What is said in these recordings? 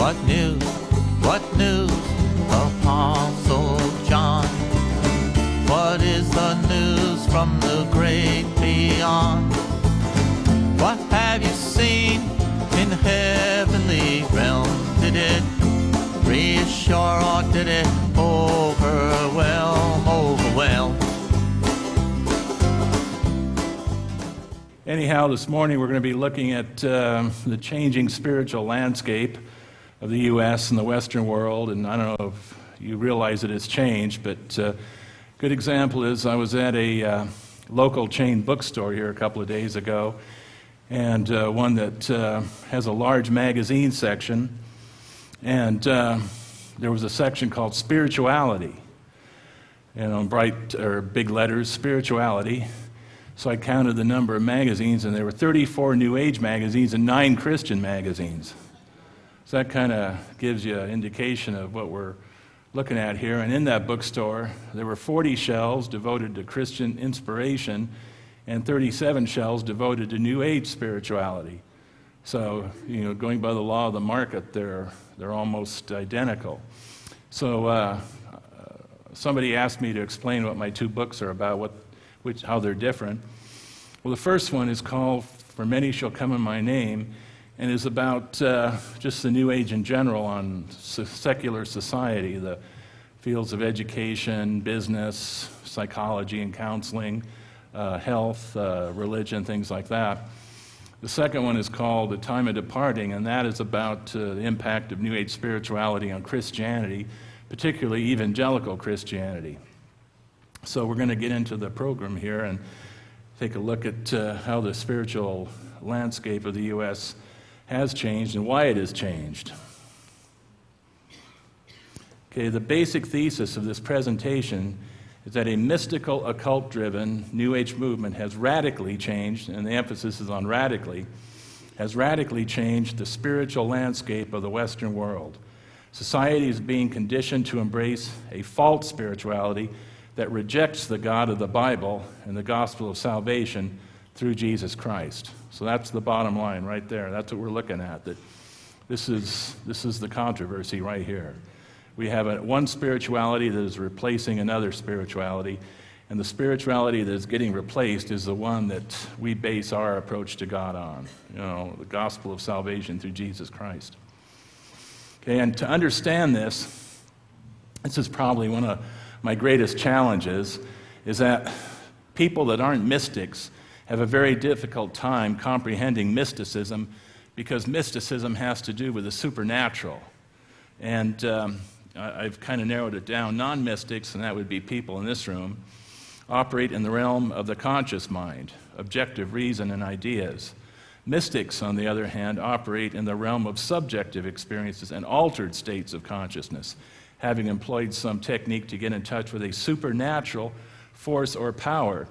What news, Apostle John? What is the news from the great beyond? What have you seen in the heavenly realm? Did it reassure or did it overwhelm? Anyhow, this morning we're going to be looking at the changing spiritual landscape of the U.S. and the Western world, and I don't know if you realize that it's changed, but a good example is I was at a local chain bookstore here a couple of days ago, and one that has a large magazine section, and there was a section called Spirituality, and on bright or big letters, Spirituality. So I counted the number of magazines, and there were 34 New Age magazines and 9 Christian magazines. So that kind of gives you an indication of what we're looking at here. And in that bookstore, there were 40 shelves devoted to Christian inspiration and 37 shelves devoted to New Age spirituality. So, going by the law of the market, they're almost identical. So somebody asked me to explain what my 2 books are about, how they're different. Well, the first one is called For Many Shall Come in My Name, and is about just the New Age in general on secular society, the fields of education, business, psychology and counseling, health, religion, things like that. The second one is called The Time of Departing, and that is about the impact of New Age spirituality on Christianity, particularly evangelical Christianity. So we're going to get into the program here and take a look at how the spiritual landscape of the U.S. has changed and why it has changed. Okay, the basic thesis of this presentation is that a mystical, occult-driven New Age movement has radically changed, and the emphasis is on radically, has radically changed the spiritual landscape of the Western world. Society is being conditioned to embrace a false spirituality that rejects the God of the Bible and the gospel of salvation through Jesus Christ. So that's the bottom line right there. That's what we're looking at. That this is the controversy right here. We have one spirituality that is replacing another spirituality, and the spirituality that is getting replaced is the one that we base our approach to God on. The gospel of salvation through Jesus Christ. Okay, and to understand this is probably one of my greatest challenges, is that people that aren't mystics have a very difficult time comprehending mysticism, because mysticism has to do with the supernatural. And I've kind of narrowed it down. Non-mystics, and that would be people in this room, operate in the realm of the conscious mind, objective reason and ideas. Mystics, on the other hand, operate in the realm of subjective experiences and altered states of consciousness, having employed some technique to get in touch with a supernatural force or power.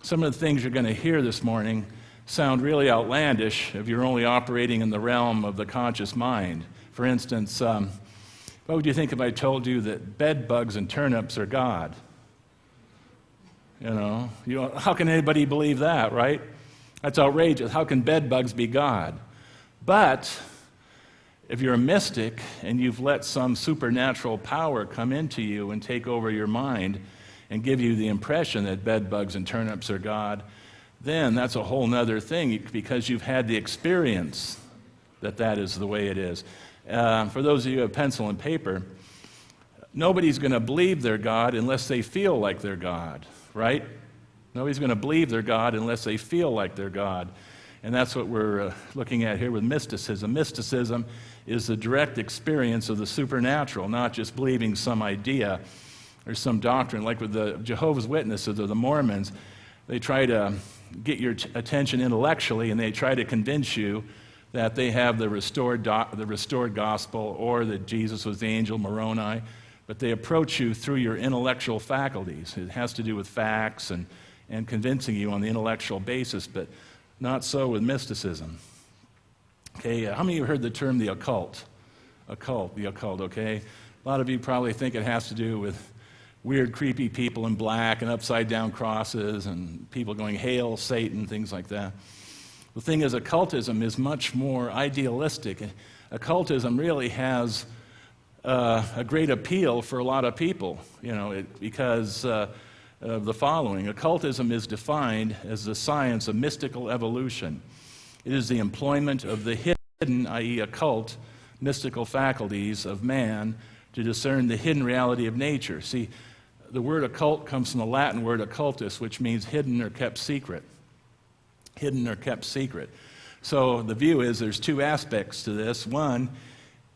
Some of the things you're going to hear this morning sound really outlandish if you're only operating in the realm of the conscious mind. For instance, what would you think if I told you that bed bugs and turnips are God? How can anybody believe that, right? That's outrageous. How can bed bugs be God? But if you're a mystic and you've let some supernatural power come into you and take over your mind and give you the impression that bed bugs and turnips are God, then that's a whole other thing, because you've had the experience that is the way it is. For those of you who have pencil and paper, nobody's going to believe they're God unless they feel like they're God, right? Nobody's going to believe they're God unless they feel like they're God. And that's what we're looking at here with mysticism. Mysticism is the direct experience of the supernatural, not just believing some idea or some doctrine. Like with the Jehovah's Witnesses or the Mormons, they try to get your attention intellectually, and they try to convince you that they have the restored gospel, or that Jesus was the angel Moroni, but they approach you through your intellectual faculties. It has to do with facts and convincing you on the intellectual basis, but not so with mysticism. Okay, how many of you have heard the term the occult? The occult, okay? A lot of you probably think it has to do with weird, creepy people in black and upside-down crosses and people going, "Hail, Satan," things like that. The thing is, occultism is much more idealistic. occultism really has a great appeal for a lot of people, because of the following. Occultism is defined as the science of mystical evolution. It is the employment of the hidden, i.e. occult, mystical faculties of man to discern the hidden reality of nature. See, the word occult comes from the Latin word occultus, which means hidden or kept secret. Hidden or kept secret. So the view is there's two aspects to this. One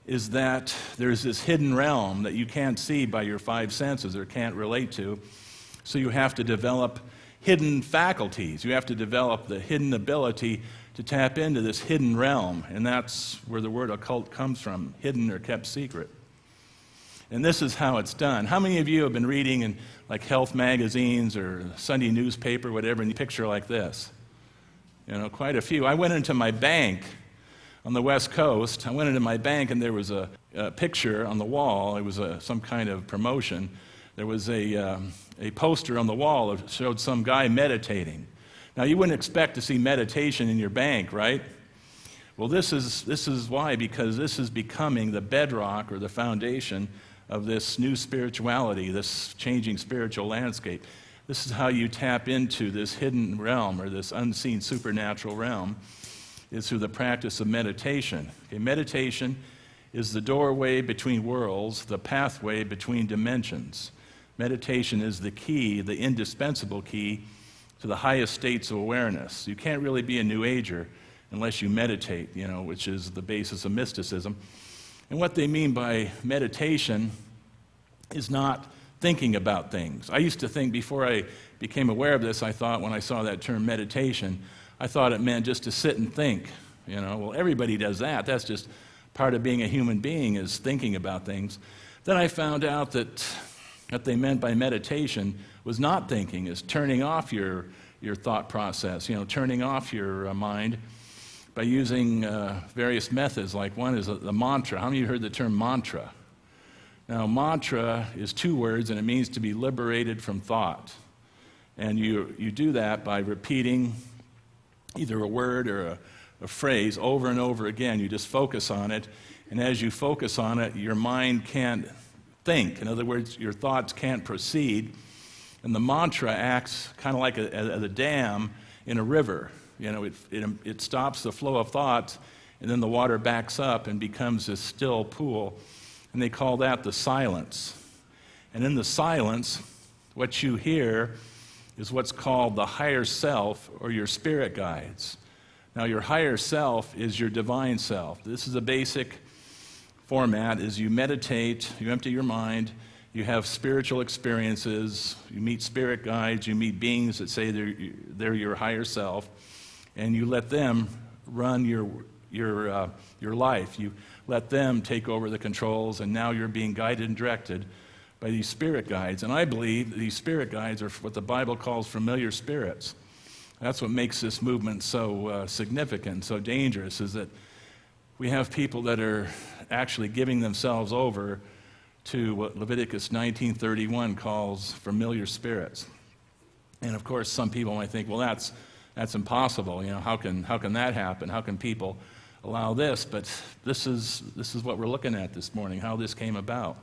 is that there's this hidden realm that you can't see by your five senses or can't relate to. So you have to develop hidden faculties. You have to develop the hidden ability to tap into this hidden realm. And that's where the word occult comes from, hidden or kept secret. And this is how it's done. How many of you have been reading in like health magazines or Sunday newspaper, whatever, and you picture like this? Quite a few. I went into my bank on the West Coast. I went into my bank and there was a picture on the wall. It was some kind of promotion. There was a poster on the wall that showed some guy meditating. Now, you wouldn't expect to see meditation in your bank, right? Well, this is why, because this is becoming the bedrock or the foundation of this new spirituality, this changing spiritual landscape. This is how you tap into this hidden realm or this unseen supernatural realm, is through the practice of meditation. Okay, meditation is the doorway between worlds, the pathway between dimensions. Meditation is the key, the indispensable key to the highest states of awareness. You can't really be a New Ager unless you meditate, which is the basis of mysticism. And what they mean by meditation is not thinking about things. I used to think, before I became aware of this, I thought when I saw that term meditation, I thought it meant just to sit and think. Well, everybody does that. That's just part of being a human being, is thinking about things. Then I found out that what they meant by meditation was not thinking, is turning off your thought process, turning off your mind by using various methods. Like one is the mantra. How many of you heard the term mantra? Now, mantra is two words, and it means to be liberated from thought. And you do that by repeating either a word or a phrase over and over again. You just focus on it, and as you focus on it, your mind can't think. In other words, your thoughts can't proceed, and the mantra acts kind of like a dam in a river. It stops the flow of thoughts, and then the water backs up and becomes this still pool, and they call that the silence. And in the silence, what you hear is what's called the higher self, or your spirit guides. Now, your higher self is your divine self. This is a basic format. Is you meditate, you empty your mind, you have spiritual experiences, you meet spirit guides, you meet beings that say they're your higher self, and you let them run your life. You let them take over the controls, and now you're being guided and directed by these spirit guides. And I believe these spirit guides are what the Bible calls familiar spirits. That's what makes this movement so significant, so dangerous, is that we have people that are actually giving themselves over to what Leviticus 19:31 calls familiar spirits. And of course, some people might think, well, that's impossible. How can that happen? How can people allow this? But this is what we're looking at this morning, how this came about.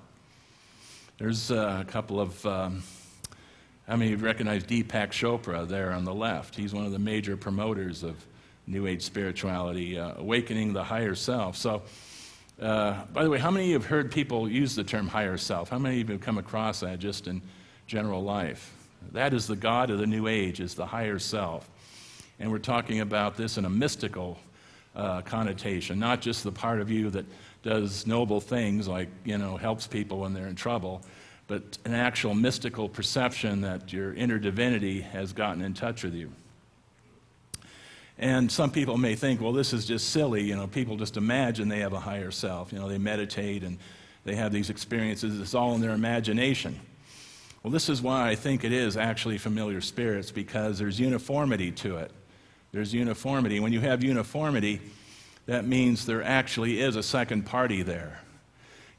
There's a couple of, how many of you recognize Deepak Chopra there on the left? He's one of the major promoters of New Age spirituality, awakening the higher self. So, by the way, how many of you have heard people use the term higher self? How many of you have come across that just in general life? That is the God of the New Age, is the higher self. And we're talking about this in a mystical connotation, not just the part of you that does noble things like, helps people when they're in trouble, but an actual mystical perception that your inner divinity has gotten in touch with you. And some people may think, well, this is just silly. People just imagine they have a higher self. They meditate and they have these experiences. It's all in their imagination. Well, this is why I think it is actually familiar spirits, because there's uniformity to it. There's uniformity. When you have uniformity, that means there actually is a second party there.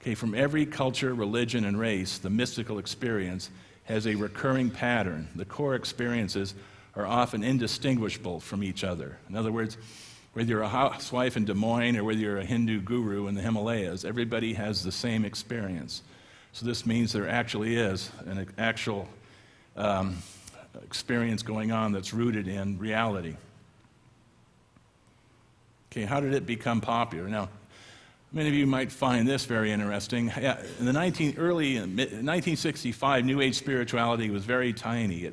Okay, from every culture, religion, and race, the mystical experience has a recurring pattern. The core experiences are often indistinguishable from each other. In other words, Whether you're a housewife in Des Moines or whether you're a Hindu guru in the Himalayas, everybody has the same experience. So this means there actually is an actual experience going on that's rooted in reality. Okay, how did it become popular? Now, many of you might find this very interesting. In the 1965, New Age spirituality was very tiny.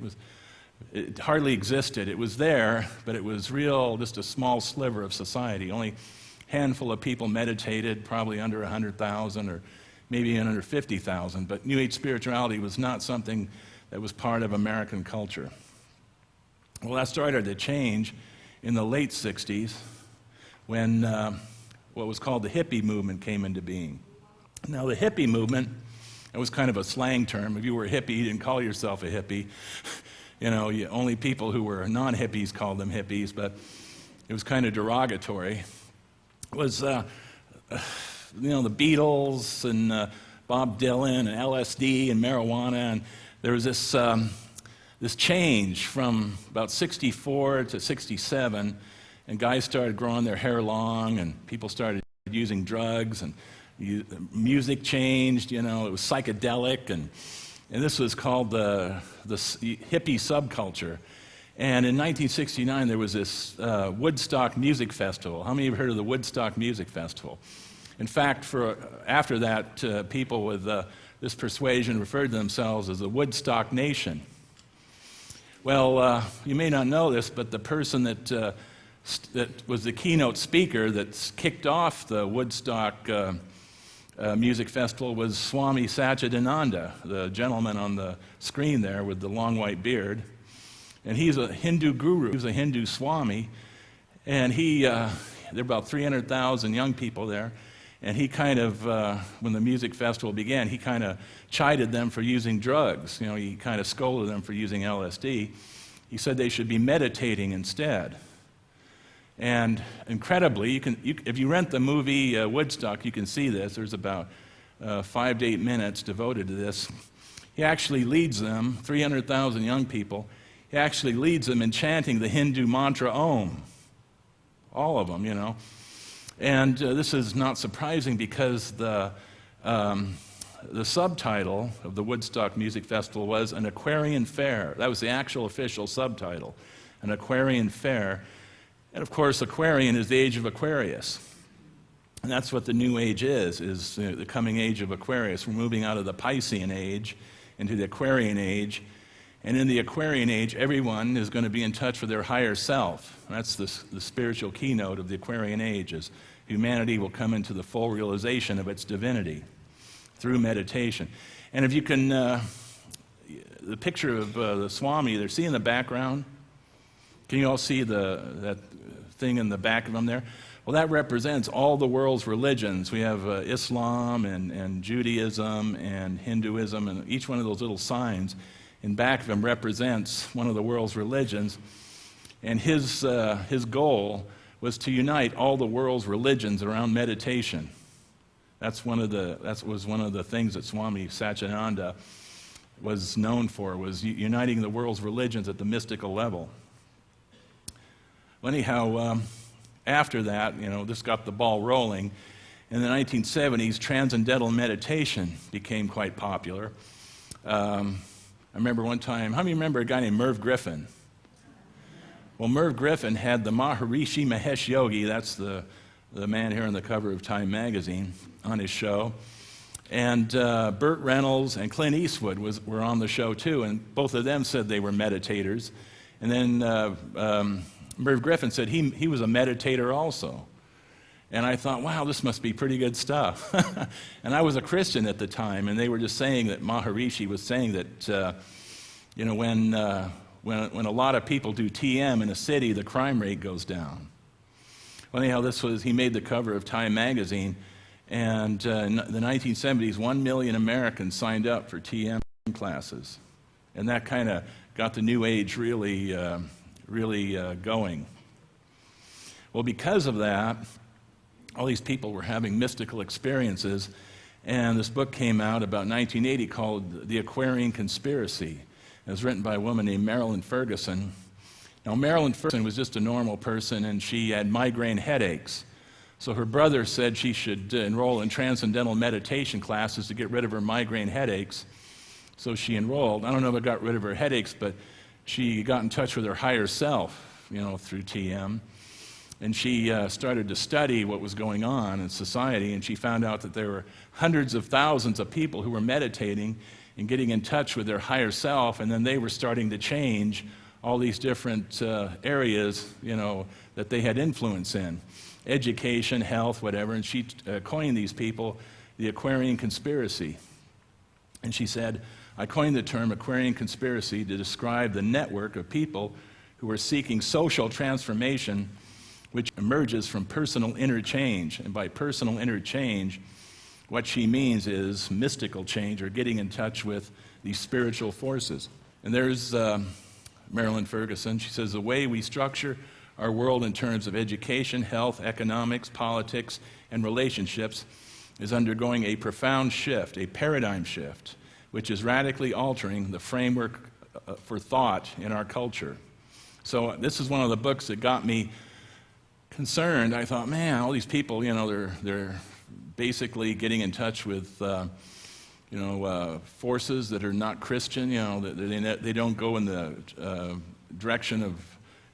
It hardly existed. It was there, but it was just a small sliver of society. Only a handful of people meditated, probably under 100,000 or maybe under 50,000. But New Age spirituality was not something that was part of American culture. Well, that started to change in the late 60s when what was called the hippie movement came into being. Now, the hippie movement, it was kind of a slang term. If you were a hippie, you didn't call yourself a hippie. Only people who were non-hippies called them hippies, but it was kind of derogatory. It was, the Beatles and Bob Dylan and LSD and marijuana, and there was this change from about 64 to 67, and guys started growing their hair long, and people started using drugs, and music changed, it was psychedelic, and this was called the hippie subculture. And in 1969, there was this Woodstock Music Festival. How many of you have heard of the Woodstock Music Festival? In fact, after that, people with this persuasion referred to themselves as the Woodstock Nation. Well, you may not know this, but the person that was the keynote speaker that kicked off the Woodstock Music Festival was Swami Satchidananda, the gentleman on the screen there with the long white beard. And he's a Hindu guru. He's a Hindu Swami. And there were about 300,000 young people there. And he kind of, when the music festival began, he kind of chided them for using drugs. He kind of scolded them for using LSD. He said they should be meditating instead. And incredibly, if you rent the movie Woodstock, you can see this. There's about 5 to 8 minutes devoted to this. He actually leads them, 300,000 young people, he actually leads them in chanting the Hindu mantra Om. All of them, And this is not surprising because the subtitle of the Woodstock Music Festival was An Aquarian Fair. That was the actual official subtitle, An Aquarian Fair. And of course, Aquarian is the age of Aquarius. And that's what the New Age is the coming age of Aquarius. We're moving out of the Piscean age into the Aquarian age. And in the Aquarian age, everyone is going to be in touch with their higher self. And that's the spiritual keynote of the Aquarian age, is humanity will come into the full realization of its divinity through meditation. And if you can, the picture of the Swami, they're seeing the background. Can you all see that thing in the back of them there? Well, that represents all the world's religions. We have Islam and Judaism and Hinduism, and each one of those little signs in back of him represents one of the world's religions. And his goal was to unite all the world's religions around meditation. That was one of the things that Swami Satchidananda was known for, was uniting the world's religions at the mystical level. Well, anyhow, after that, this got the ball rolling. In the 1970s, transcendental meditation became quite popular. I remember one time, how many remember a guy named Merv Griffin? Well, Merv Griffin had the Maharishi Mahesh Yogi, that's the man here on the cover of Time magazine, on his show. And Burt Reynolds and Clint Eastwood were on the show too, and both of them said they were meditators. And then Merv Griffin said he was a meditator also. And I thought, wow, this must be pretty good stuff. And I was a Christian at the time, and they were just saying that Maharishi was saying that, when a lot of people do TM in a city, the crime rate goes down. Well, anyhow, he made the cover of Time magazine, and in the 1970s, 1 million Americans signed up for TM classes. And that kind of got the New Age really going. Well, because of that, all these people were having mystical experiences, and this book came out about 1980 called The Aquarian Conspiracy. It was written by a woman named Marilyn Ferguson, Now, Marilyn Ferguson was just a normal person, and she had migraine headaches. So her brother said she should enroll in transcendental meditation classes to get rid of her migraine headaches. So she enrolled. I don't know if it got rid of her headaches, but she got in touch with her higher self, through TM. And she started to study what was going on in society, and she found out that there were hundreds of thousands of people who were meditating and getting in touch with their higher self, and then they were starting to change all these different areas, that they had influence in. Education, health, whatever, and she coined these people the Aquarian conspiracy. And she said, I coined the term Aquarian conspiracy to describe the network of people who are seeking social transformation which emerges from personal interchange. And by personal interchange, what she means is mystical change or getting in touch with these spiritual forces. And there's Marilyn Ferguson. She says, the way we structure our world in terms of education, health, economics, politics, and relationships is undergoing a profound shift, a paradigm shift, which is radically altering the framework for thought in our culture. So this is one of the books that got me concerned. I thought, man, all these people, they're basically getting in touch with, forces that are not Christian. They don't go in the direction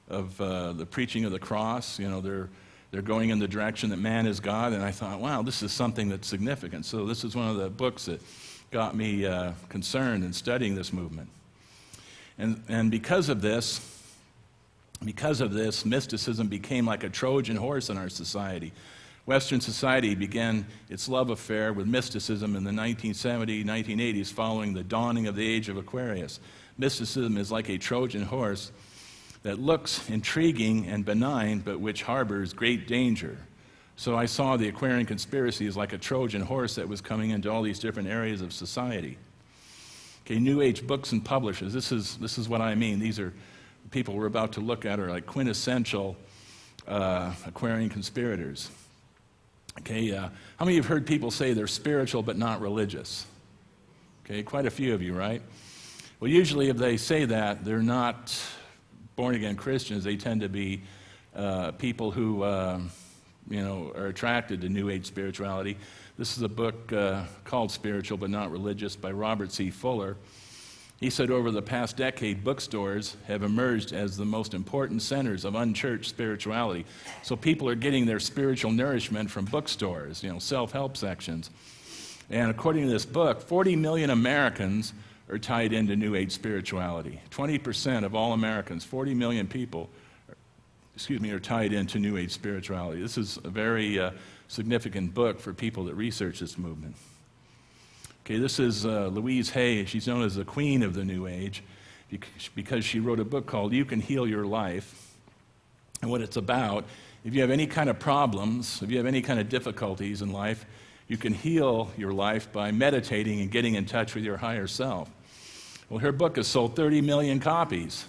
of the preaching of the cross. They're going in the direction that man is God. And I thought, wow, this is something that's significant. So this is one of the books that got me concerned in studying this movement. And because of this, mysticism became like a Trojan horse in our society. Western society began its love affair with mysticism in the 1970s, 1980s, following the dawning of the age of Aquarius. Mysticism is like a Trojan horse that looks intriguing and benign, but which harbors great danger. So I saw the Aquarian conspiracy as like a Trojan horse that was coming into all these different areas of society. Okay, New Age books and publishers. This is what I mean. These are people we're about to look at are like quintessential Aquarian conspirators. Okay, how many of you have heard people say they're spiritual but not religious? Okay, quite a few of you, right? Well, usually if they say that, they're not born-again Christians. They tend to be people who, are attracted to New Age spirituality. This is a book called Spiritual but Not Religious by Robert C. Fuller. He said over the past decade, bookstores have emerged as the most important centers of unchurched spirituality. So people are getting their spiritual nourishment from bookstores, self-help sections. And according to this book, 40 million Americans are tied into New Age spirituality. 20% of all Americans, 40 million people, are tied into New Age spirituality. This is a very significant book for people that research this movement. Okay, this is Louise Hay. She's known as the queen of the New Age because she wrote a book called You Can Heal Your Life. And what it's about, if you have any kind of problems, if you have any kind of difficulties in life, you can heal your life by meditating and getting in touch with your higher self. Well, her book has sold 30 million copies.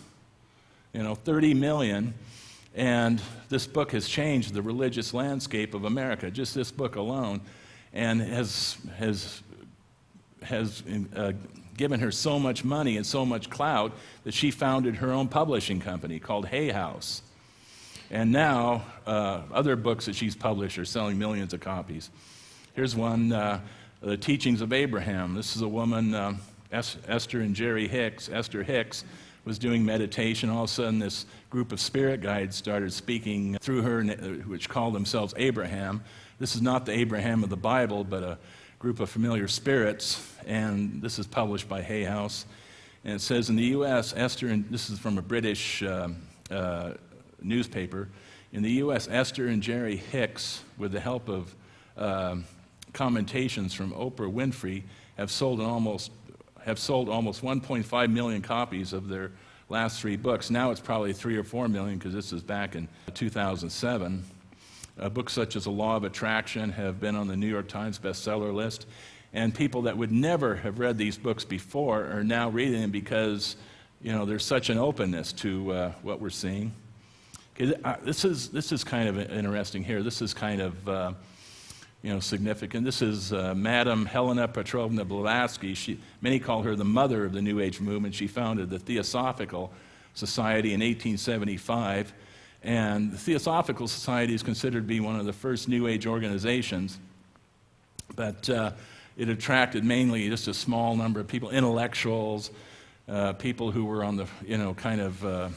30 million. And this book has changed the religious landscape of America, just this book alone, and has given her so much money and so much clout that she founded her own publishing company called Hay House. And now other books that she's published are selling millions of copies. Here's one, The Teachings of Abraham. This is a woman, Esther and Jerry Hicks. Esther Hicks was doing meditation. All of a sudden, this group of spirit guides started speaking through her, which called themselves Abraham. This is not the Abraham of the Bible, but a group of familiar spirits, and this is published by Hay House. And it says in the U.S., Esther, and this is from a British newspaper, in the U.S., Esther and Jerry Hicks, with the help of commentations from Oprah Winfrey, have sold almost 1.5 million copies of their last 3 books. Now it's probably 3 or 4 million because this is back in 2007. Books such as The Law of Attraction have been on the New York Times bestseller list, and people that would never have read these books before are now reading them because, there's such an openness to what we're seeing. Okay, this is kind of interesting here. This is kind of significant. This is Madame Helena Petrovna Blavatsky. Many call her the mother of the New Age movement. She founded the Theosophical Society in 1875, and the Theosophical Society is considered to be one of the first New Age organizations, but it attracted mainly just a small number of people, intellectuals, people who were on the, kind of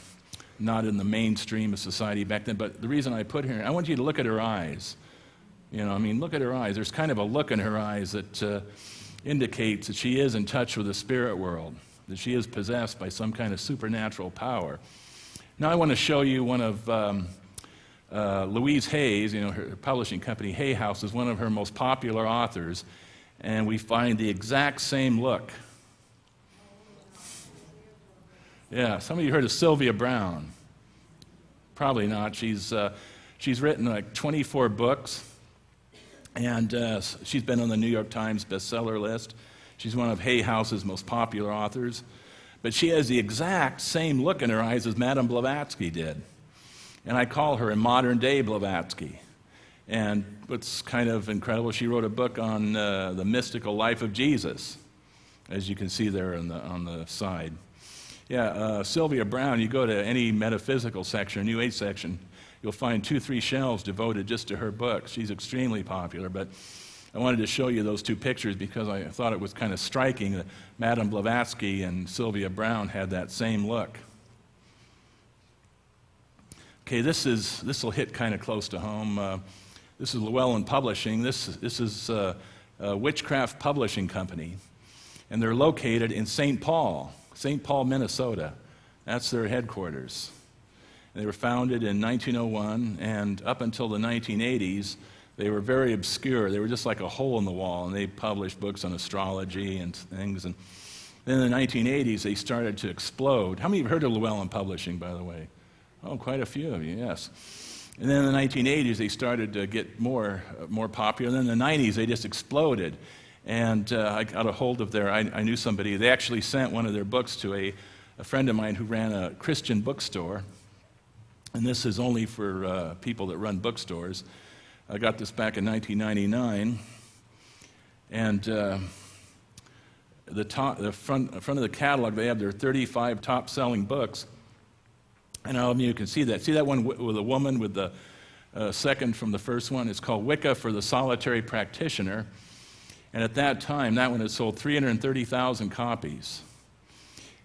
not in the mainstream of society back then. But the reason I put her, I want you to look at her eyes. Look at her eyes. There's kind of a look in her eyes that indicates that she is in touch with the spirit world, that she is possessed by some kind of supernatural power. Now I want to show you one of Louise Hay's, her publishing company, Hay House, is one of her most popular authors, and we find the exact same look. Yeah, some of you heard of Sylvia Browne. Probably not. She's written like 24 books, and she's been on the New York Times bestseller list. She's one of Hay House's most popular authors. But she has the exact same look in her eyes as Madame Blavatsky did. And I call her a modern-day Blavatsky. And what's kind of incredible, she wrote a book on the mystical life of Jesus, as you can see there on the side. Yeah, Sylvia Browne, you go to any metaphysical section, New Age section, you'll find 2-3 shelves devoted just to her books. She's extremely popular, but I wanted to show you those two pictures because I thought it was kind of striking that Madame Blavatsky and Sylvia Browne had that same look. Okay, this will hit kind of close to home. This is Llewellyn Publishing. This is a Witchcraft Publishing Company, and they're located in St. Paul, Minnesota. That's their headquarters. And they were founded in 1901, and up until the 1980s, they were very obscure. They were just like a hole in the wall, and they published books on astrology and things. And then in the 1980s, they started to explode. How many have heard of Llewellyn Publishing, by the way? Oh, quite a few of you, yes. And then in the 1980s, they started to get more popular. And then in the 90s, they just exploded. And I got a hold of I knew somebody. They actually sent one of their books to a friend of mine who ran a Christian bookstore. And this is only for people that run bookstores. I got this back in 1999, and the front of the catalog, they have their 35 top-selling books, and you can see that. See that one with a woman with the second from the first one? It's called Wicca for the Solitary Practitioner, and at that time, that one had sold 330,000 copies.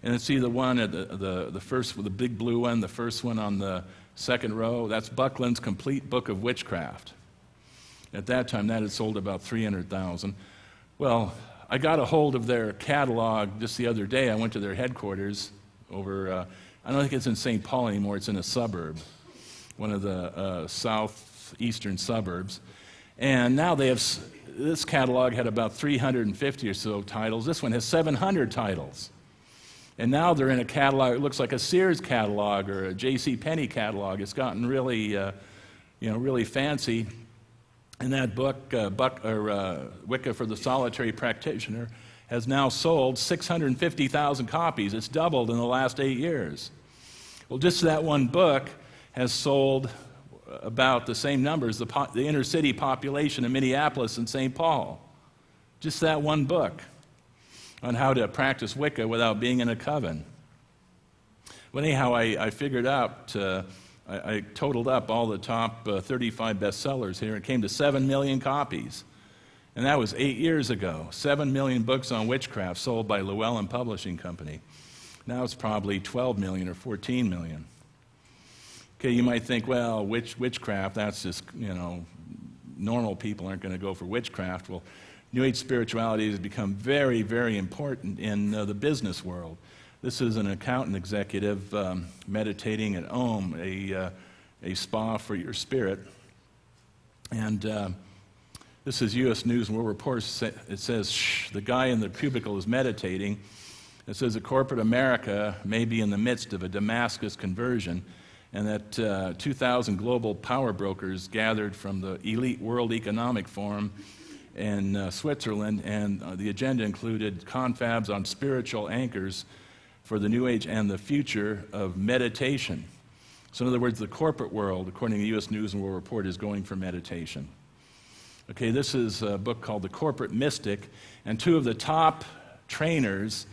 And then see the one at the first, the big blue one, the first one on the second row? That's Buckland's Complete Book of Witchcraft. At that time, that had sold about 300,000. Well, I got a hold of their catalog just the other day. I went to their headquarters over, I don't think it's in St. Paul anymore, it's in a suburb, one of the southeastern suburbs. And now this catalog had about 350 or so titles. This one has 700 titles. And now they're in a catalog, it looks like a Sears catalog or a J.C. Penney catalog. It's gotten really, really fancy. And that book, Wicca for the Solitary Practitioner, has now sold 650,000 copies. It's doubled in the last 8 years. Well, just that one book has sold about the same numbers, the inner city population of Minneapolis and St. Paul. Just that one book on how to practice Wicca without being in a coven. But anyhow, I figured out, I totaled up all the top 35 bestsellers here. It came to 7 million copies. And that was 8 years ago. 7 million books on witchcraft sold by Llewellyn Publishing Company. Now it's probably 12 million or 14 million. Okay, you might think, well, witchcraft, that's just, normal people aren't going to go for witchcraft. Well, New Age spirituality has become very, very important in the business world. This is an accountant executive meditating at Om, a spa for your spirit. And this is U.S. News and World Report. It says, the guy in the cubicle is meditating. It says that corporate America may be in the midst of a Damascus conversion, and that 2,000 global power brokers gathered from the elite World Economic Forum in Switzerland, and the agenda included confabs on spiritual anchors for the New Age and the future of meditation. So in other words, the corporate world, according to U.S. News and World Report, is going for meditation. Okay, this is a book called The Corporate Mystic, and two of the top trainers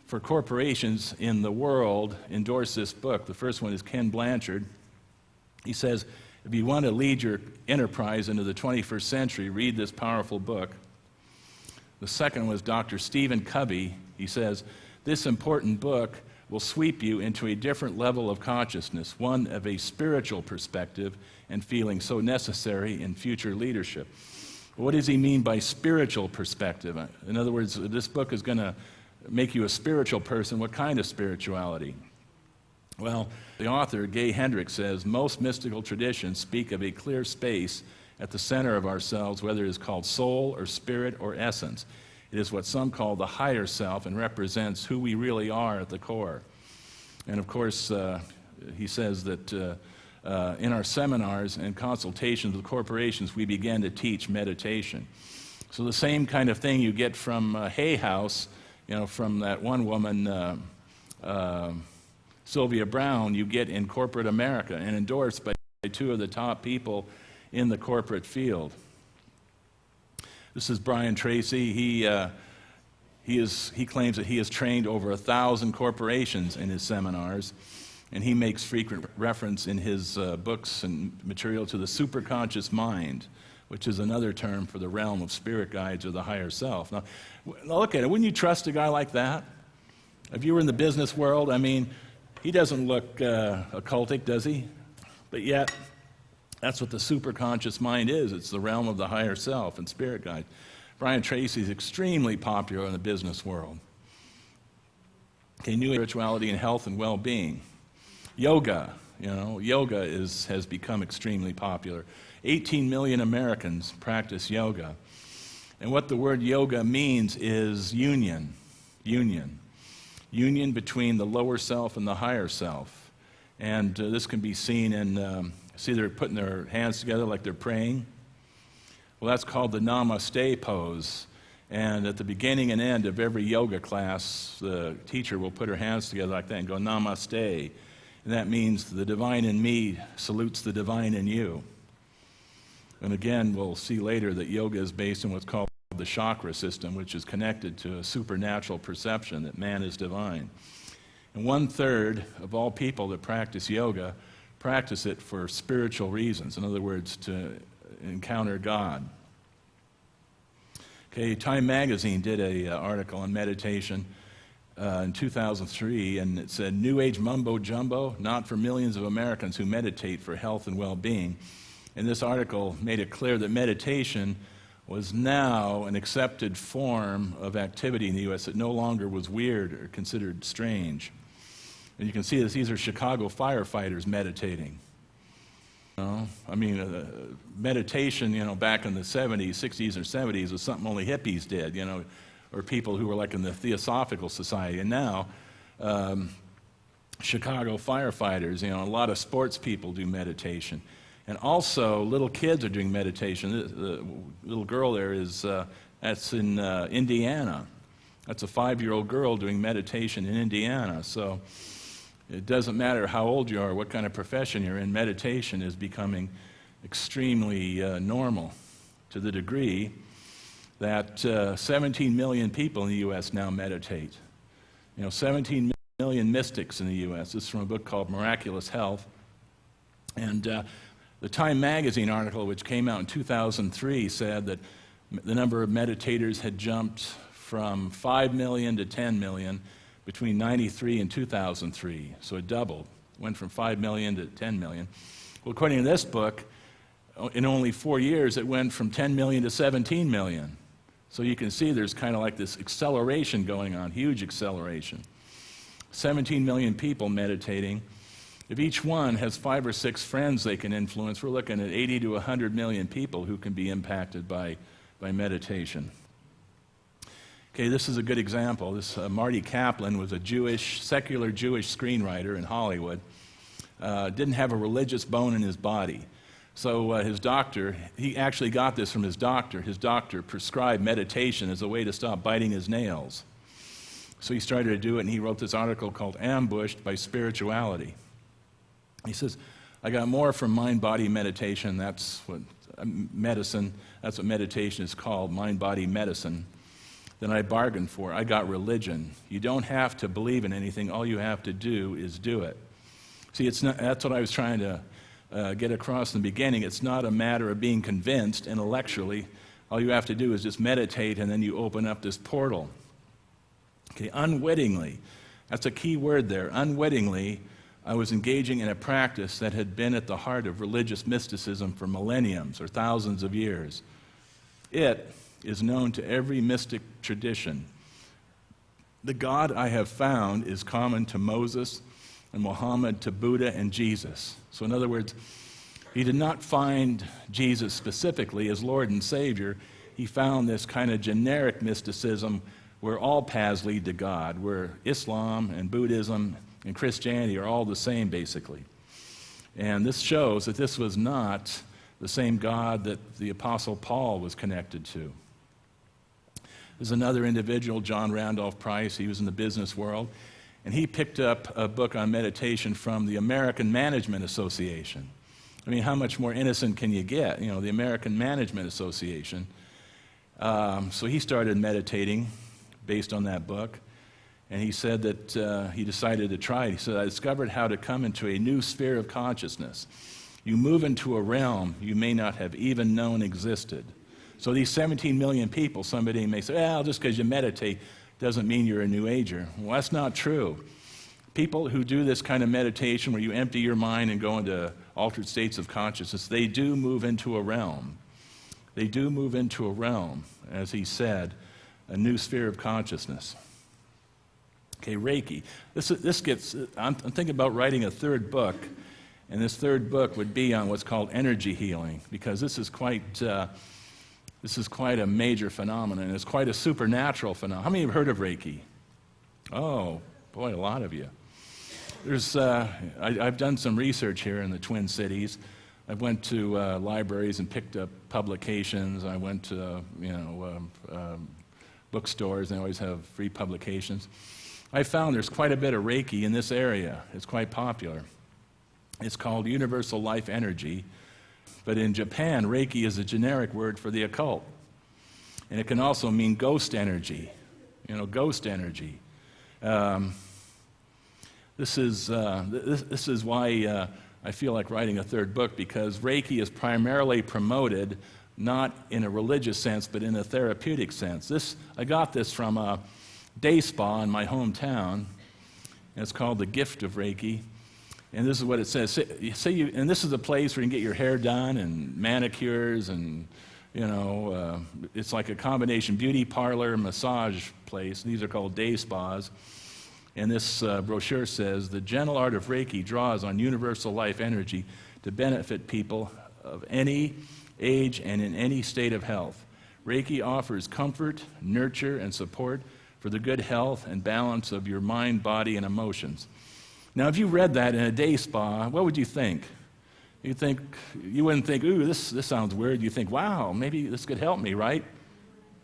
for corporations in the world endorse this book. The first one is Ken Blanchard. He says, if you want to lead your enterprise into the 21st century, read this powerful book. The second was Dr. Stephen Covey. He says, this important book will sweep you into a different level of consciousness, one of a spiritual perspective and feeling so necessary in future leadership. What does he mean by spiritual perspective? In other words, this book is going to make you a spiritual person. What kind of spirituality? Well, the author, Gay Hendricks, says, most mystical traditions speak of a clear space at the center of ourselves, whether it is called soul or spirit or essence. It is what some call the higher self and represents who we really are at the core. And of course, he says that in our seminars and consultations with corporations, we began to teach meditation. So the same kind of thing you get from Hay House, from that one woman, Sylvia Brown, you get in corporate America and endorsed by two of the top people in the corporate field. This is Brian Tracy. He claims that he has trained over 1,000 corporations in his seminars, and he makes frequent reference in his books and material to the superconscious mind, which is another term for the realm of spirit guides or the higher self. Now look at it. Wouldn't you trust a guy like that? If you were in the business world, he doesn't look occultic, does he? But yet, that's what the superconscious mind is. It's the realm of the higher self and spirit guide. Brian Tracy is extremely popular in the business world. Okay, new spirituality and health and well-being. Yoga, yoga has become extremely popular. 18 million Americans practice yoga. And what the word yoga means is union between the lower self and the higher self. And this can be seen in, see they're putting their hands together like they're praying. Well, that's called the Namaste pose. And at the beginning and end of every yoga class, the teacher will put her hands together like that and go Namaste. And that means the divine in me salutes the divine in you. And again, we'll see later that yoga is based on what's called the chakra system, which is connected to a supernatural perception that man is divine. And 1/3 of all people that practice yoga practice it for spiritual reasons. In other words, to encounter God. Okay, Time Magazine did an article on meditation in 2003, and it said, New Age mumbo jumbo, not for millions of Americans who meditate for health and well-being. And this article made it clear that meditation was now an accepted form of activity in the U.S. that no longer was weird or considered strange. And you can see this, these are Chicago firefighters meditating. Meditation, back in the 70s, 60s, or 70s was something only hippies did, or people who were like in the Theosophical Society. And now, Chicago firefighters, a lot of sports people do meditation. And also, little kids are doing meditation. The little girl there that's in Indiana. That's a 5-year-old girl doing meditation in Indiana. So it doesn't matter how old you are, what kind of profession you're in, meditation is becoming extremely normal to the degree that 17 million people in the U.S. now meditate. 17 million mystics in the U.S. This is from a book called Miraculous Health. And the Time Magazine article, which came out in 2003, said that the number of meditators had jumped from 5 million to 10 million between 93 and 2003. So it doubled. Went from 5 million to 10 million. Well, according to this book, in only 4 years, it went from 10 million to 17 million. So you can see there's kind of like this acceleration going on, huge acceleration. 17 million people meditating. If each one has 5 or 6 friends they can influence, we're looking at 80 to 100 million people who can be impacted by meditation. Okay, this is a good example. This Marty Kaplan was a secular Jewish screenwriter in Hollywood. Didn't have a religious bone in his body. So his doctor, he actually got this from his doctor. His doctor prescribed meditation as a way to stop biting his nails. So he started to do it, and he wrote this article called Ambushed by Spirituality. He says, I got more from mind-body meditation. That's what medicine, that's what meditation is called, mind-body medicine, than I bargained for. I got religion. You don't have to believe in anything. All you have to do is do it. See, that's what I was trying to get across in the beginning. It's not a matter of being convinced intellectually. All you have to do is just meditate, and then you open up this portal. Okay, unwittingly. That's a key word there. Unwittingly, I was engaging in a practice that had been at the heart of religious mysticism for millenniums or thousands of years. It is known to every mystic tradition. The God I have found is common to Moses and Muhammad, to Buddha and Jesus. So in other words, he did not find Jesus specifically as Lord and Savior. He found this kind of generic mysticism where all paths lead to God, where Islam and Buddhism and Christianity are all the same, basically. And this shows that this was not the same God that the Apostle Paul was connected to. There's another individual, John Randolph Price. He was in the business world, and he picked up a book on meditation from the American Management Association. I mean, how much more innocent can you get? You know, the American Management Association. So he started meditating based on that book, and he said that he decided to try it. He said, I discovered how to come into a new sphere of consciousness. You move into a realm you may not have even known existed. So these 17 million people, somebody may say, well, just because you meditate doesn't mean you're a New Ager. Well, that's not true. People who do this kind of meditation where you empty your mind and go into altered states of consciousness, they do move into a realm. They do move into a realm, as he said, a new sphere of consciousness. Okay, Reiki. I'm thinking about writing a third book, and this third book would be on what's called energy healing, because this is quite a major phenomenon. It's quite a supernatural phenomenon. How many have heard of Reiki? Oh, boy, a lot of you. I've done some research here in the Twin Cities. I went to libraries and picked up publications. I went to bookstores. They always have free publications. I found there's quite a bit of Reiki in this area. It's quite popular. It's called Universal Life Energy. But in Japan, Reiki is a generic word for the occult. And it can also mean ghost energy. Ghost energy. This is why I feel like writing a third book, because Reiki is primarily promoted not in a religious sense, but in a therapeutic sense. I got this from a day spa in my hometown, and it's called The Gift of Reiki. And this is what it says. And this is a place where you can get your hair done and manicures, and it's like a combination beauty parlor, massage place. These are called day spas. And this brochure says, the gentle art of Reiki draws on universal life energy to benefit people of any age and in any state of health. Reiki offers comfort, nurture, and support for the good health and balance of your mind, body, and emotions. Now, if you read that in a day spa, what would you think? You wouldn't think, ooh, this sounds weird. You think, wow, maybe this could help me, right?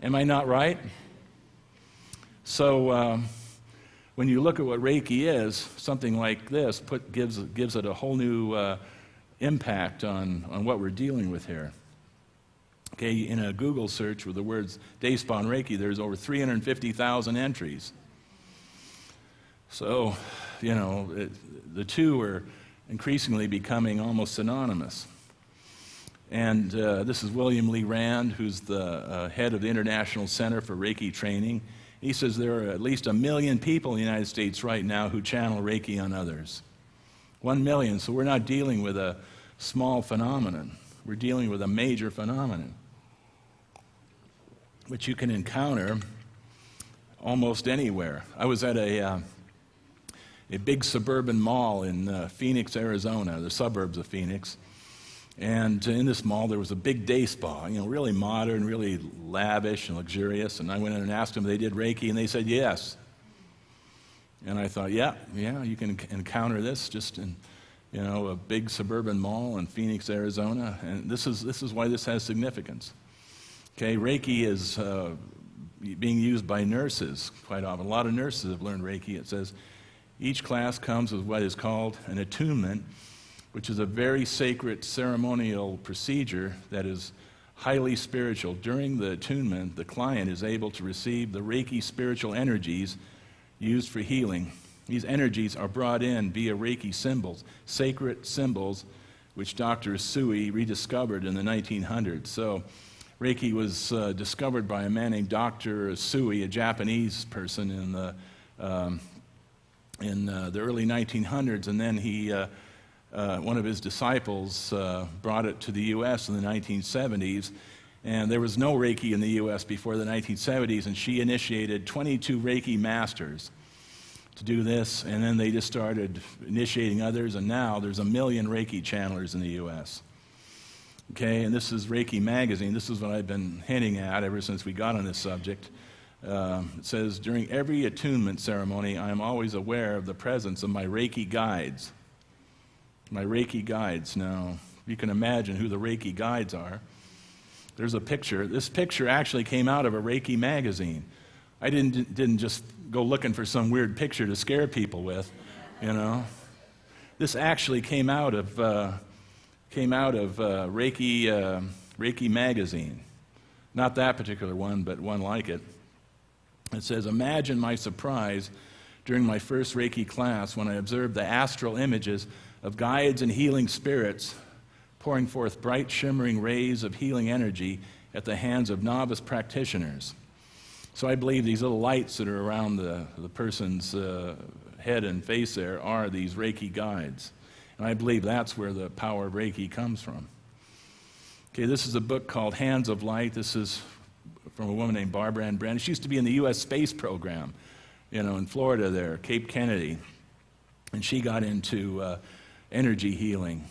Am I not right? So when you look at what Reiki is, something like this gives it a whole new impact on what we're dealing with here. Okay, in a Google search with the words day spa and Reiki, there's over 350,000 entries. So, the two are increasingly becoming almost synonymous. And this is William Lee Rand, who's the head of the International Center for Reiki Training. He says there are at least 1 million people in the United States right now who channel Reiki on others. 1 million. So we're not dealing with a small phenomenon. We're dealing with a major phenomenon, which you can encounter almost anywhere. I was at a big suburban mall in Phoenix, Arizona, the suburbs of Phoenix. And in this mall, there was a big day spa, really modern, really lavish and luxurious. And I went in and asked them if they did Reiki, and they said yes. And I thought, yeah, you can encounter this just in, a big suburban mall in Phoenix, Arizona. And this is why this has significance. Okay, Reiki is being used by nurses quite often. A lot of nurses have learned Reiki. It says each class comes with what is called an attunement, which is a very sacred ceremonial procedure that is highly spiritual. During the attunement, the client is able to receive the Reiki spiritual energies used for healing. These energies are brought in via Reiki symbols, sacred symbols, which Dr. Sui rediscovered in the 1900s. So Reiki was discovered by a man named Dr. Sui, a Japanese person in the early 1900s, and then one of his disciples brought it to the U.S. in the 1970s, and there was no Reiki in the U.S. before the 1970s, and she initiated 22 Reiki masters to do this, and then they just started initiating others, and now there's 1 million Reiki channelers in the U.S. Okay, and this is Reiki Magazine. This is what I've been hinting at ever since we got on this subject. It says, during every attunement ceremony, I am always aware of the presence of my Reiki guides. My Reiki guides. Now, you can imagine who the Reiki guides are. There's a picture. This picture actually came out of a Reiki magazine. I didn't just go looking for some weird picture to scare people with, you know. This actually came out of Reiki magazine. Not that particular one, but one like it. It says, imagine my surprise during my first Reiki class when I observed the astral images of guides and healing spirits pouring forth bright, shimmering rays of healing energy at the hands of novice practitioners. So I believe these little lights that are around the person's head and face there are these Reiki guides. And I believe that's where the power of Reiki comes from. Okay, this is a book called Hands of Light. This is from a woman named Barbara Ann Brandt. She used to be in the U.S. space program, in Florida there, Cape Kennedy. And she got into energy healing.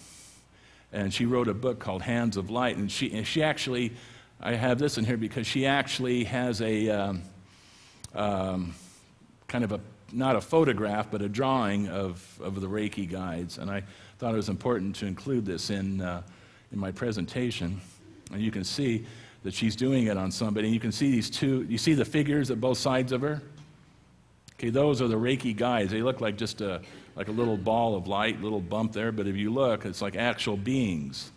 And she wrote a book called Hands of Light. And she actually, I have this in here because she actually has a kind of a, not a photograph, but a drawing of the Reiki guides. And I thought it was important to include this in my presentation. And you can see that she's doing it on somebody. And you can see these two, you see the figures at both sides of her? Okay, those are the Reiki guides. They look like just like a little ball of light, little bump there, but if you look, it's like actual beings.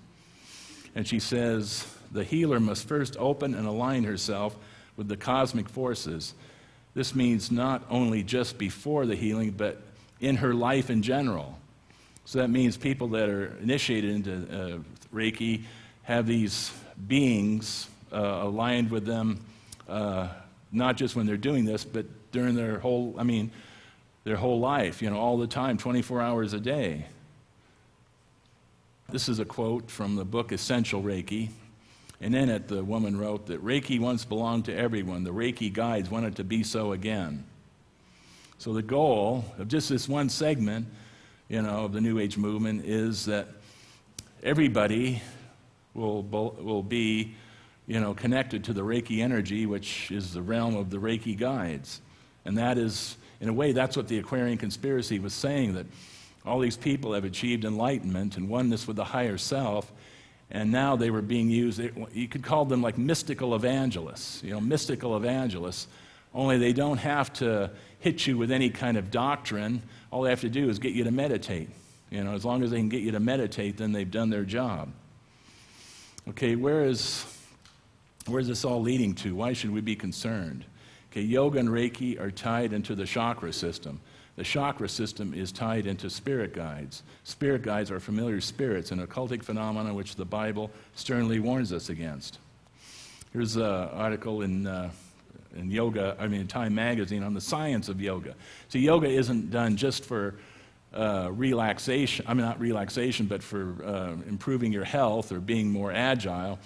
And she says, the healer must first open and align herself with the cosmic forces. This means not only just before the healing, but in her life in general. So that means people that are initiated into Reiki have these beings aligned with them, not just when they're doing this, but during their whole life, all the time, 24 hours a day. This is a quote from the book Essential Reiki. And in it, the woman wrote that Reiki once belonged to everyone. The Reiki guides want it to be so again. So the goal of just this one segment, of the New Age movement is that everybody will be, connected to the Reiki energy, which is the realm of the Reiki guides. And that is, in a way, that's what the Aquarian conspiracy was saying, that all these people have achieved enlightenment and oneness with the higher self, and now they were being used, you could call them like mystical evangelists, mystical evangelists, only they don't have to hit you with any kind of doctrine. All they have to do is get you to meditate. As long as they can get you to meditate, then they've done their job. Okay, where is this all leading to? Why should we be concerned? Okay, yoga and Reiki are tied into the chakra system. The chakra system is tied into spirit guides. Spirit guides are familiar spirits, an occultic phenomenon which the Bible sternly warns us against. Here's an article in Time Magazine on the science of yoga. So yoga isn't done just for relaxation. Not relaxation, but for improving your health or being more agile.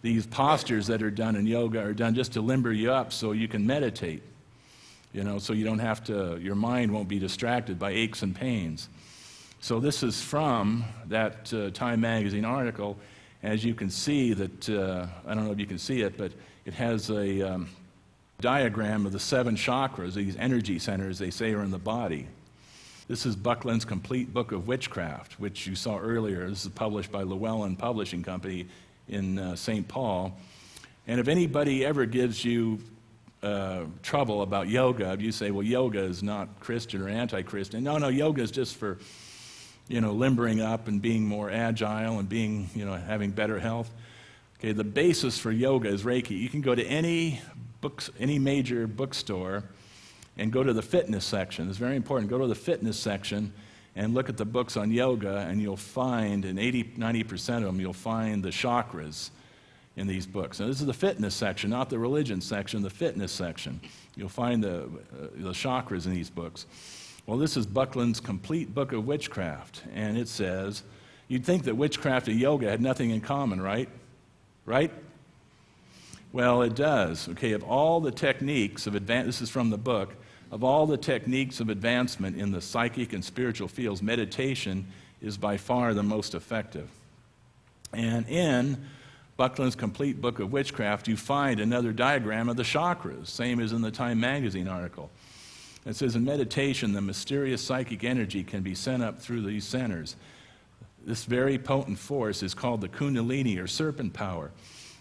These postures that are done in yoga are done just to limber you up so you can meditate, so you don't have to, your mind won't be distracted by aches and pains. So this is from that Time Magazine article. As you can see that, I don't know if you can see it, but it has a diagram of the 7 chakras, these energy centers they say are in the body. This is Buckland's Complete Book of Witchcraft, which you saw earlier. This is published by Llewellyn Publishing Company in St. Paul. And if anybody ever gives you trouble about yoga, if you say, well, yoga is not Christian or anti-Christian. No, yoga is just for, limbering up and being more agile and being, having better health. Okay, the basis for yoga is Reiki. You can go to any major bookstore and go to the fitness section. It's very important. Go to the fitness section and look at the books on yoga, and you'll find, in 90% of them, you'll find the chakras in these books. Now, this is the fitness section, not the religion section, the fitness section. You'll find the chakras in these books. Well, this is Buckland's Complete Book of Witchcraft, and it says, you'd think that witchcraft and yoga had nothing in common, right? Right? Well, it does. Okay, of all the techniques of this is from the book, of all the techniques of advancement in the psychic and spiritual fields, meditation is by far the most effective. And in Buckland's Complete Book of Witchcraft, you find another diagram of the chakras, same as in the Time magazine article. It says, in meditation, the mysterious psychic energy can be sent up through these centers. This very potent force is called the Kundalini, or serpent power.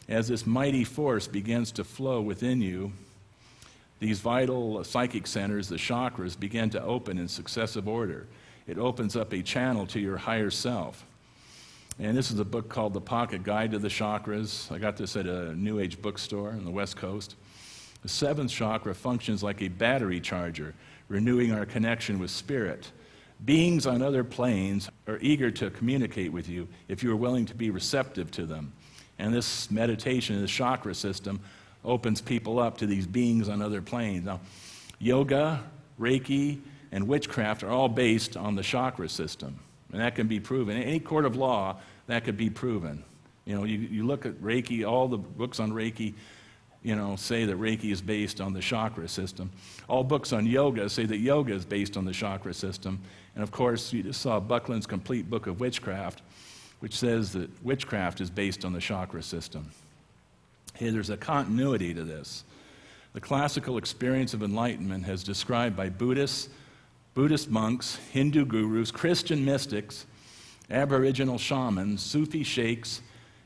As this mighty force begins to flow within you, these vital psychic centers, the chakras, begin to open in successive order. It opens up a channel to your higher self. And this is a book called The Pocket Guide to the Chakras. I got this at a New Age bookstore on the West Coast. The seventh chakra functions like a battery charger, renewing our connection with spirit. Beings on other planes are eager to communicate with you if you are willing to be receptive to them. And this meditation, this chakra system, opens people up to these beings on other planes. Now, yoga, Reiki, and witchcraft are all based on the chakra system. And that can be proven. In any court of law, that could be proven. You know, you look at Reiki, all the books on Reiki, say that Reiki is based on the chakra system. All books on yoga say that yoga is based on the chakra system. And of course, you just saw Buckland's Complete Book of Witchcraft, which says that witchcraft is based on the chakra system. Hey, there's a continuity to this. The classical experience of enlightenment as described by Buddhist monks, Hindu gurus, Christian mystics, Aboriginal shamans, Sufi sheikhs,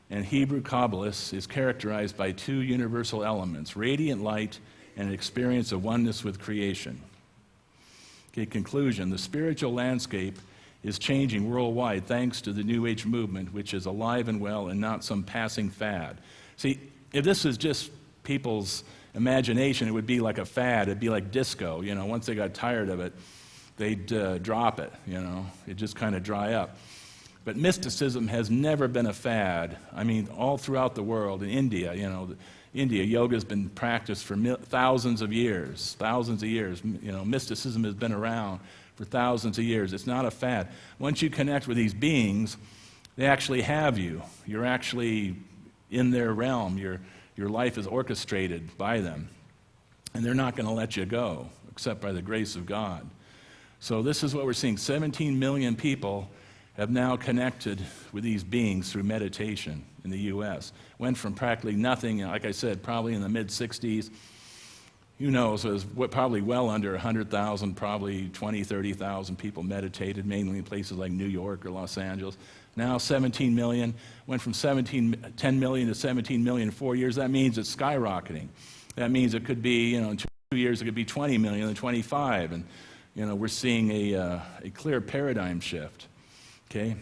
and Hebrew Kabbalists is characterized by two universal elements, radiant light and an experience of oneness with creation. Okay, conclusion. The spiritual landscape is changing worldwide thanks to the New Age movement, which is alive and well and not some passing fad. See, if this is just people's imagination, it would be like a fad. It'd be like disco. Once they got tired of it, they'd drop it. It'd just kind of dry up. But mysticism has never been a fad. I mean, all throughout the world, in India, yoga's been practiced for thousands of years. Mysticism has been around for thousands of years. It's not a fad. Once you connect with these beings, they actually have you. You're actually in their realm. Your life is orchestrated by them. And they're not going to let you go, except by the grace of God. So this is what we're seeing. 17 million people have now connected with these beings through meditation in the U.S. Went from practically nothing, like I said, probably in the mid-'60s. Who knows, it was probably well under 100,000, probably 20, 30,000 people meditated, mainly in places like New York or Los Angeles. Now 17 million, went from 10 million to 17 million in 4 years. That means it's skyrocketing. That means it could be, in 2 years, it could be 20 million and 25. And, we're seeing a clear paradigm shift. Okay?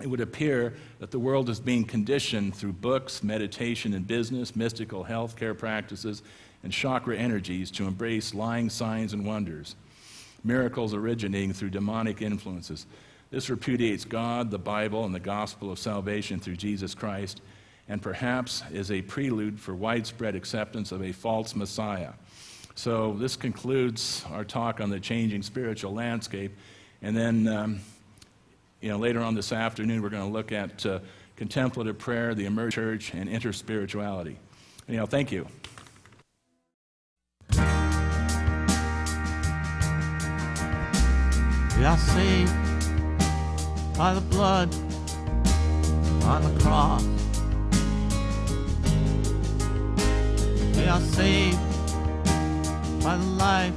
It would appear that the world is being conditioned through books, meditation and business, mystical health care practices, and chakra energies to embrace lying signs and wonders, miracles originating through demonic influences. This repudiates God, the Bible, and the gospel of salvation through Jesus Christ, and perhaps is a prelude for widespread acceptance of a false Messiah. So this concludes our talk on the changing spiritual landscape. And then, later on this afternoon, we're going to look at contemplative prayer, the emergent church, and interspirituality. Thank you. We are saved by the blood on the cross. We are saved by the life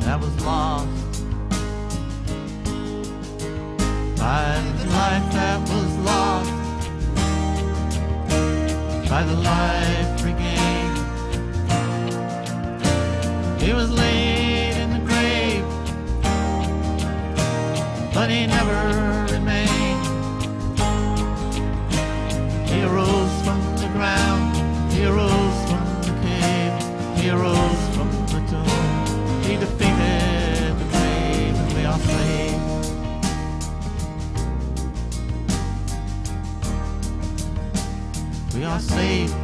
that was lost. By the life that was lost. By the life regained. He was laid in the grave, but he never remained. He arose We are saved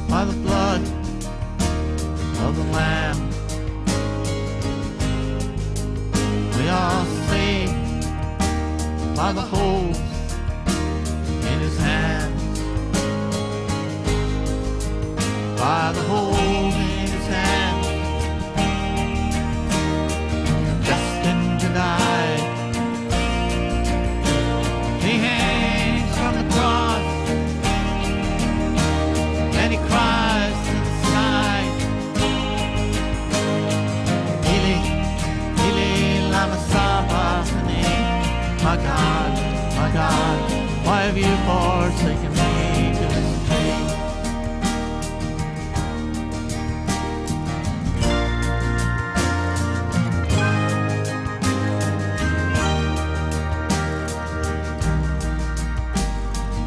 by the blood of the Lamb. We are saved by the holes in his hands, by the holes in his hands, destined to die. He hangs from the cross and he cries to the sky, Eli, Eli, lama sabachthani. My God, why have you forsaken me to this day?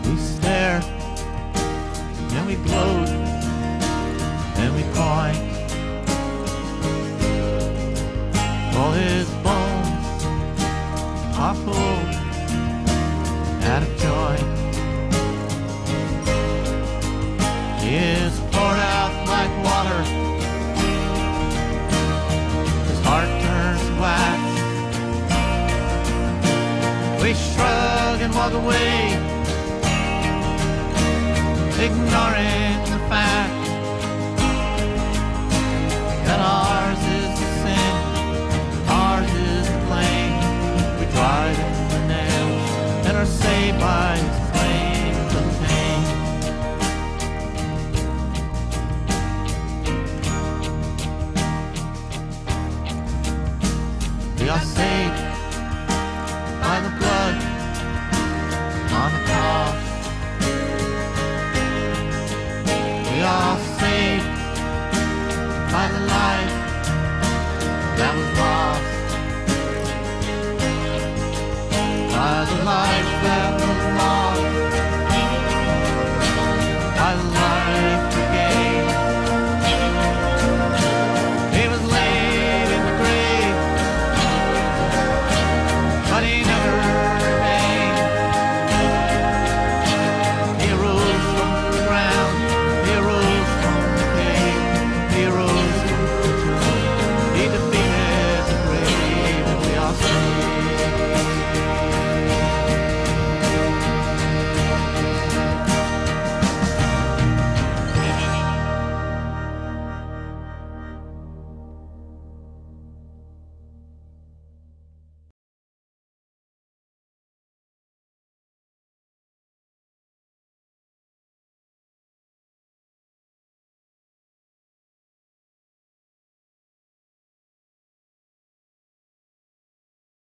We stare, and we gloat, and we point. All his bones are pulled out of joint. He is poured out like water. His heart turns to wax. We shrug and walk away, ignoring the fact that ours is the sin, ours is the blame. We drive in the nails and are saved by his claims of pain. We are saved by the blood on the cross. We are saved by the life that was lost, by the life that was lost.